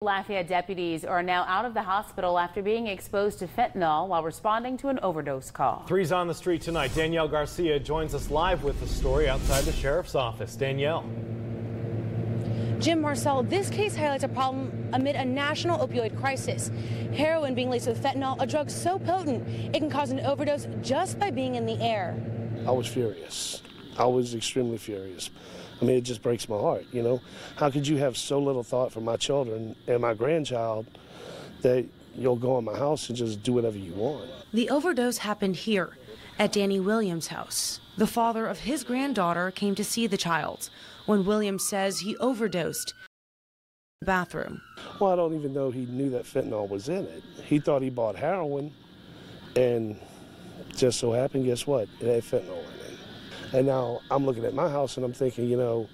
Lafayette deputies are now out of the hospital after being exposed to fentanyl while responding to an overdose call. 3's on the street tonight. Danielle Garcia joins us live with the story outside the sheriff's office. Danielle. Jim, Marcel, this case highlights a problem amid a national opioid crisis. Heroin being laced with fentanyl, a drug so potent it can cause an overdose just by being in the air. I was furious. I was extremely furious. I mean, it just breaks my heart, you know. How could you have so little thought for my children and my grandchild that you'll go in my house and just do whatever you want? The overdose happened here at Danny Williams' house. The father of his granddaughter came to see the child when Williams says he overdosed in the bathroom. Well, I don't even know he knew that fentanyl was in it. He thought he bought heroin, and just so happened, guess what? It had fentanyl in it. And now I'm looking at my house and I'm thinking, you know,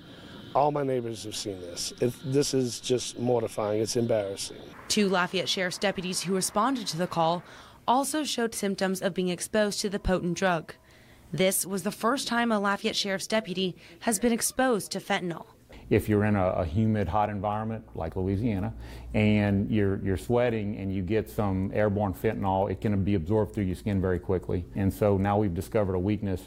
all my neighbors have seen this. This is just mortifying. It's embarrassing. 2 Lafayette Sheriff's deputies who responded to the call also showed symptoms of being exposed to the potent drug. This was the first time a Lafayette Sheriff's deputy has been exposed to fentanyl. If you're in a humid, hot environment like Louisiana and you're sweating and you get some airborne fentanyl, it can be absorbed through your skin very quickly. And so now we've discovered a weakness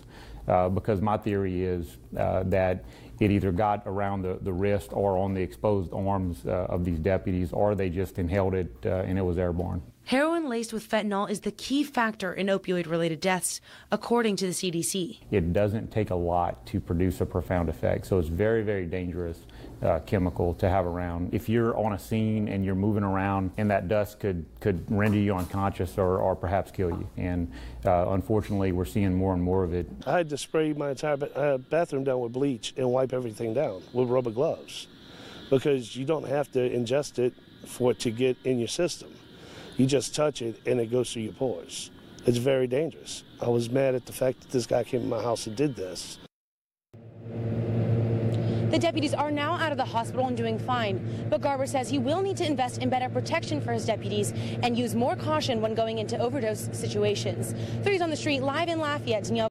because my theory is that it either got around the wrist or on the exposed arms of these deputies, or they just inhaled it and it was airborne. Heroin laced with fentanyl is the key factor in opioid-related deaths, according to the CDC. It doesn't take a lot to produce a profound effect, so it's very, very dangerous chemical to have around. If you're on a scene and you're moving around and that dust could render you unconscious or perhaps kill you. And unfortunately, we're seeing more and more of it. I had to spray my entire bathroom down with bleach and wipe everything down with rubber gloves because you don't have to ingest it for it to get in your system. You just touch it and it goes through your pores. It's very dangerous. I was mad at the fact that this guy came to my house and did this. The deputies are now out of the hospital and doing fine, but Garber says he will need to invest in better protection for his deputies and use more caution when going into overdose situations. 3's on the street live in Lafayette. Danielle